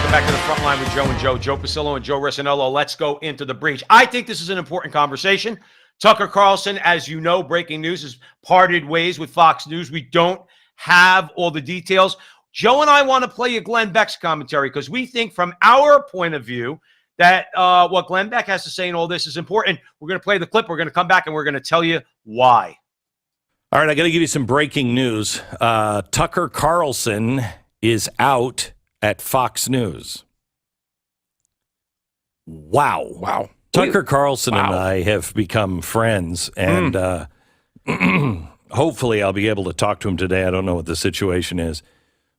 Welcome back to the front line with Joe and Joe. Joe Pasillo and Joe Resinello. Let's go into the breach. I think this is an important conversation. Tucker Carlson, as you know, breaking news, has parted ways with Fox News. We don't have all the details. Joe and I want to play you Glenn Beck's commentary because we think from our point of view that what Glenn Beck has to say in all this is important. We're going to play the clip. We're going to come back and we're going to tell you why. All right, I got to give you some breaking news. Tucker Carlson is out at Fox News. Wow. Tucker Carlson and I have become friends, and hopefully I'll be able to talk to him today. I don't know what the situation is.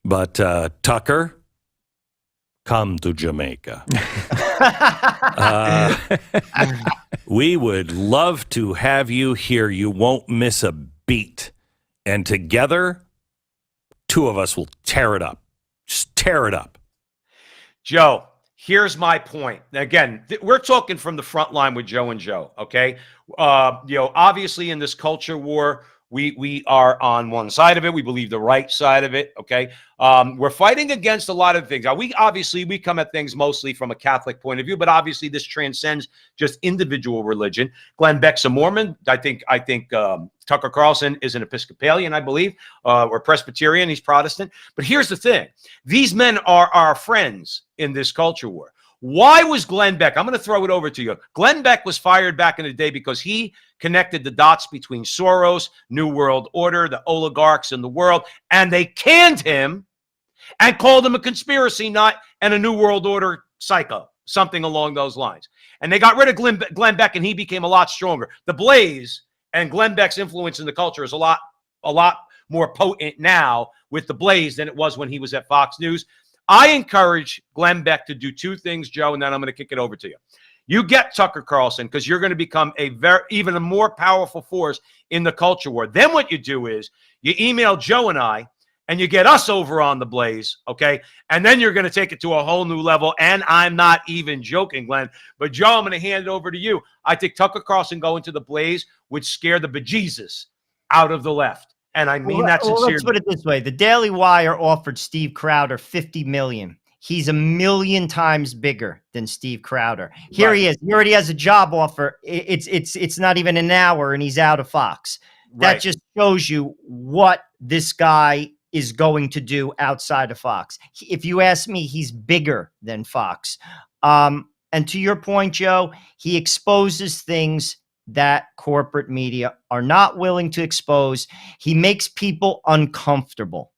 But Tucker, come to Jamaica. We would love to have you here. You won't miss a beat. And together, two of us will tear it up. Just tear it up. Joe, here's my point. Again, we're talking from the front line with Joe and Joe, okay? Obviously in this culture war, we are on one side of it. We believe the right side of it, okay? We're fighting against a lot of things. Now, we come at things mostly from a Catholic point of view, but obviously this transcends just individual religion. Glenn Beck's a Mormon. I think Tucker Carlson is an Episcopalian, I believe, or Presbyterian. He's Protestant. But here's the thing. These men are our friends in this culture war. Why was Glenn Beck? I'm going to throw it over to you. Glenn Beck was fired back in the day because he connected the dots between Soros, New World Order, the oligarchs in the world, and they canned him and called him a conspiracy nut and a New World Order psycho, something along those lines. And they got rid of Glenn Beck, and he became a lot stronger. The Blaze and Glenn Beck's influence in the culture is a lot more potent now with the Blaze than it was when he was at Fox News. I encourage Glenn Beck to do two things, Joe, and then I'm going to kick it over to you. You get Tucker Carlson because you're going to become even a more powerful force in the culture war. Then what you do is you email Joe and I, and you get us over on the Blaze, okay? And then you're going to take it to a whole new level, and I'm not even joking, Glenn. But, Joe, I'm going to hand it over to you. I think Tucker Carlson going to the Blaze would scare the bejesus out of the left. And I mean that sincerely. Let's put it this way. The Daily Wire offered Steve Crowder $50 million. He's 1 million times bigger than Steve Crowder. Here he is. He already has a job offer. It's not even an hour, and he's out of Fox. That just shows you what this guy is going to do outside of Fox. If you ask me, he's bigger than Fox. And to your point, Joe, he exposes things that corporate media are not willing to expose. He makes people uncomfortable.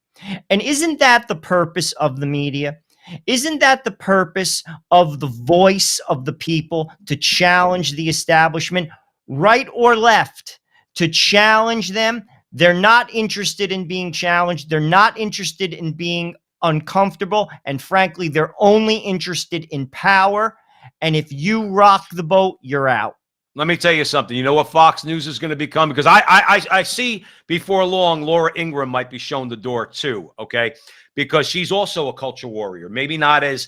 And isn't that the purpose of the media? Isn't that the purpose of the voice of the people, to challenge the establishment, right or left, to challenge them? They're not interested in being challenged. They're not interested in being uncomfortable. And frankly, they're only interested in power. And if you rock the boat, you're out. Let me tell you something. You know what Fox News is going to become? Because I see before long Laura Ingraham might be shown the door too, okay? Because she's also a culture warrior. Maybe not as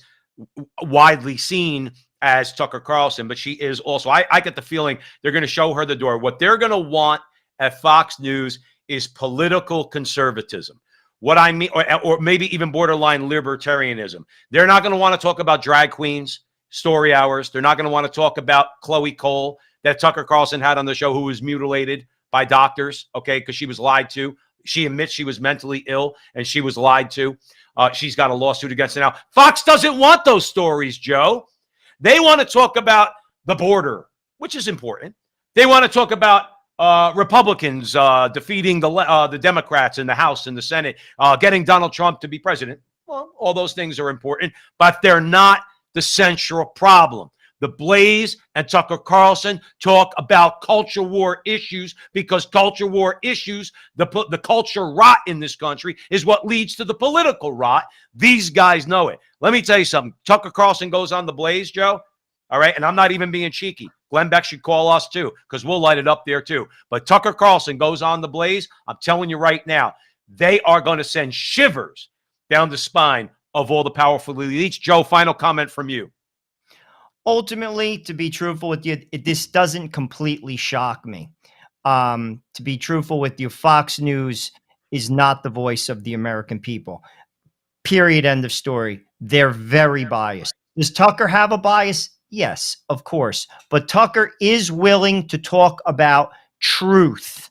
widely seen as Tucker Carlson, but she is also. I get the feeling they're going to show her the door. What they're going to want at Fox News is political conservatism. What I mean, or maybe even borderline libertarianism. They're not going to want to talk about drag queens, story hours. They're not going to want to talk about Chloe Cole that Tucker Carlson had on the show, who was mutilated by doctors, okay, because she was lied to. She admits she was mentally ill, and she was lied to. She's got a lawsuit against her now. Fox doesn't want those stories, Joe. They want to talk about the border, which is important. They want to talk about Republicans defeating the Democrats in the House and the Senate, getting Donald Trump to be president. Well, all those things are important, but they're not the central problem. The Blaze and Tucker Carlson talk about culture war issues because culture war issues, the culture rot in this country is what leads to the political rot. These guys know it. Let me tell you something. Tucker Carlson goes on the Blaze, Joe. All right. And I'm not even being cheeky. Glenn Beck should call us too, because we'll light it up there too. But Tucker Carlson goes on the Blaze. I'm telling you right now, they are going to send shivers down the spine of all the powerful elites. Joe, final comment from you. Ultimately, to be truthful with you, this doesn't completely shock me. To be truthful with you, Fox News is not the voice of the American people. Period. End of story. They're very biased. Does Tucker have a bias? Yes, of course. But Tucker is willing to talk about truth.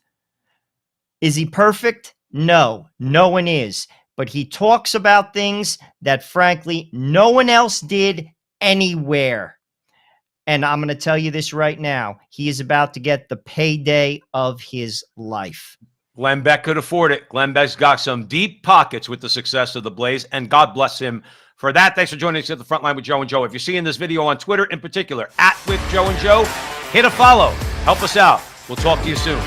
Is he perfect? No, no one is. But he talks about things that, frankly, no one else did anywhere. And I'm going to tell you this right now. He is about to get the payday of his life. Glenn Beck could afford it. Glenn Beck's got some deep pockets with the success of the Blaze, and God bless him for that. Thanks for joining us at the Front Line with Joe and Joe. If you're seeing this video on Twitter in particular, @WithJoeandJoe, hit a follow. Help us out. We'll talk to you soon.